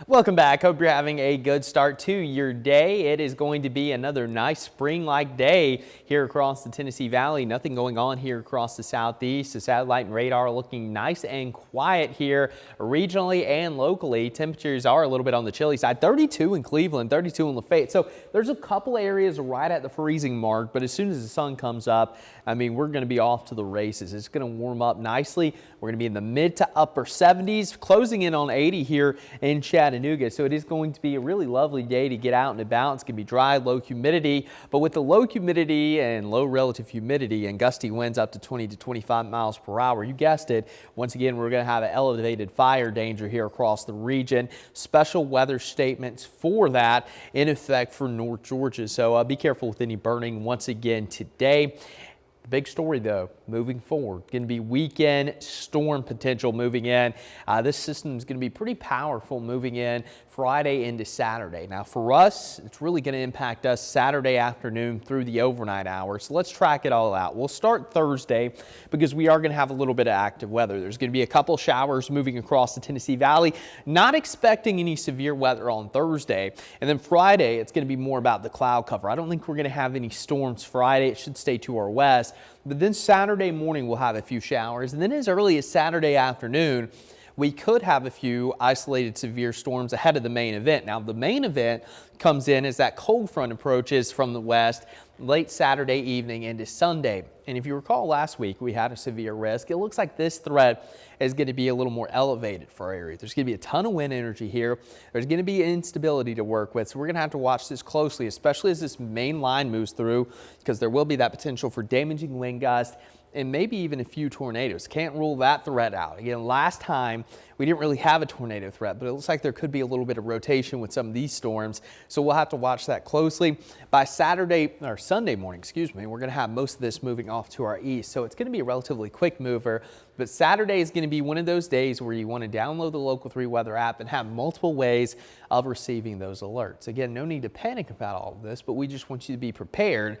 Welcome back. Hope you're having a good start to your day. It is going to be another nice spring-like day here across the Tennessee Valley. Nothing going on here across the southeast. The satellite and radar looking nice and quiet here regionally and locally. Temperatures are a little bit on the chilly side. 32 in Cleveland, 32 in Lafayette. So there's a couple areas right at the freezing mark, but as soon as the sun comes up, I mean, we're going to be off to the races. It's going to warm up nicely. We're going to be in the mid to upper 70s, closing in on 80 here in Chattanooga. So it is going to be a really lovely day to get out and about. It's going to be dry, low humidity, but with the low humidity and low relative humidity and gusty winds up to 20 to 25 miles per hour, you guessed it. Once again, we're going to have an elevated fire danger here across the region. Special weather statements for that in effect for North Georgia. So be careful with any burning once again today. The big story, though, moving forward, going to be weekend storm potential moving in. This system is going to be pretty powerful moving in Friday into Saturday. Now, for us, it's really going to impact us Saturday afternoon through the overnight hours. So let's track it all out. We'll start Thursday because we are going to have a little bit of active weather. There's going to be a couple showers moving across the Tennessee Valley. Not expecting any severe weather on Thursday. And then Friday, it's going to be more about the cloud cover. I don't think we're going to have any storms Friday. It should stay to our west. But then Saturday morning, we'll have a few showers. And then as early as Saturday afternoon, we could have a few isolated severe storms ahead of the main event. Now, the main event comes in as that cold front approaches from the west late Saturday evening into Sunday. And if you recall last week, we had a severe risk. It looks like this threat is going to be a little more elevated for our area. There's going to be a ton of wind energy here. There's going to be instability to work with. So we're going to have to watch this closely, especially as this main line moves through, because there will be that potential for damaging wind gusts and maybe even a few tornadoes. Can't rule that threat out. Again, last time we didn't really have a tornado threat, but it looks like there could be a little bit of rotation with some of these storms. So we'll have to watch that closely. By Saturday or Sunday morning, excuse me, we're going to have most of this moving off to our east. So it's going to be a relatively quick mover. But Saturday is going to be one of those days where you want to download the Local 3 weather app and have multiple ways of receiving those alerts. Again, no need to panic about all of this, but we just want you to be prepared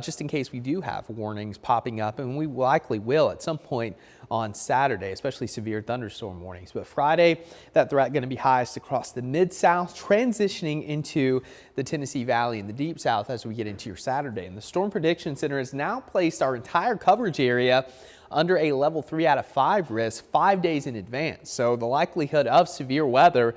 just in case we do have warnings popping up, and we likely will at some point on Saturday, especially severe thunderstorm warnings. But Friday, that threat going to be highest across the Mid-South, transitioning into the Tennessee Valley and the Deep South as we get into your Saturday. And the Storm Prediction Center has now placed our entire coverage area under a level 3 out of 5 risk 5 days in advance. So the likelihood of severe weather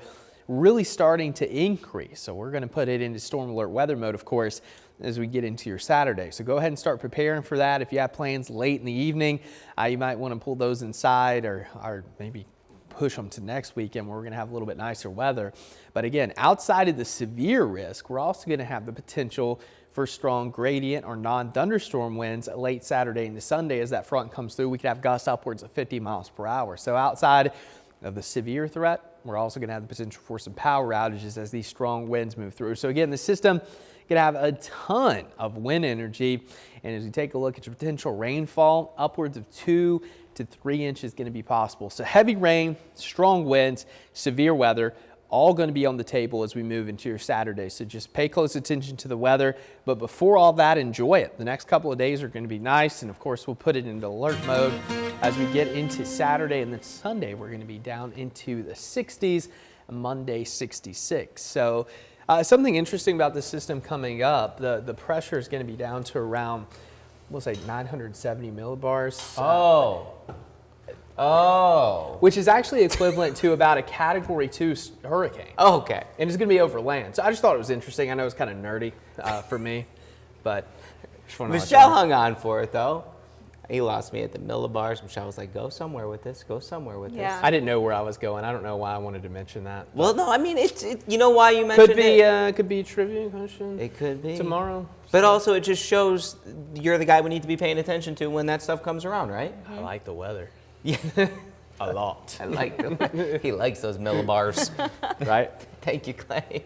really starting to increase. So we're going to put it into storm alert weather mode, of course, as we get into your Saturday. So go ahead and start preparing for that. If you have plans late in the evening, you might want to pull those inside or maybe push them to next weekend where we're going to have a little bit nicer weather. But again, outside of the severe risk, we're also going to have the potential for strong gradient or non-thunderstorm winds late Saturday into Sunday. As that front comes through, we could have gusts upwards of 50 miles per hour. So outside of the severe threat, we're also going to have the potential for some power outages as these strong winds move through. So again, the system going to have a ton of wind energy. And as we take a look at your potential rainfall, upwards of 2 to 3 inches going to be possible. So heavy rain, strong winds, severe weather, all going to be on the table as we move into your Saturday. So just pay close attention to the weather. But before all that, enjoy it. The next couple of days are going to be nice. And of course, we'll put it into alert mode as we get into Saturday. And then Sunday, we're going to be down into the 60s, and Monday 66. So something interesting about the system coming up, the pressure is going to be down to around, we'll say 970 millibars. Which is actually equivalent to about a Category 2 hurricane. Oh, okay. And it's going to be over land. So I just thought it was interesting. I know it's kind of nerdy for me, but just want to Michelle hung on for it, though. He lost me at the millibars. Michelle was like, go somewhere with this. Go somewhere with this. I didn't know where I was going. I don't know why I wanted to mention that. Well, no, I mean, you know why you mentioned it? Could be a trivia question. It could be. Tomorrow. But also, it just shows you're the guy we need to be paying attention to when that stuff comes around, right? I like the weather. Yeah. A lot. I like them. He likes those millibars. Right? Thank you, Clay.